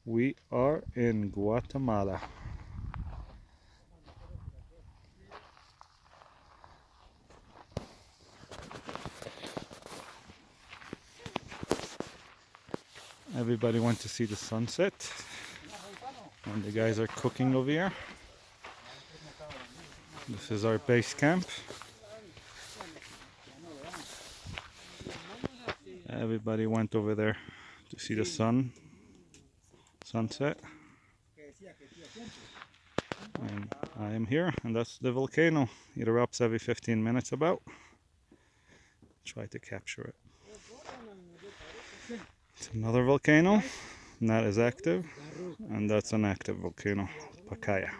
We are in Guatemala. Everybody went to see the sunset, and the guys are cooking over here. This is our base camp. Everybody went over there to see the sunset. And I am here, and that's the volcano. It erupts every 15 minutes about. Try to capture it. It's another volcano, not as active, and that's an active volcano, Pacaya.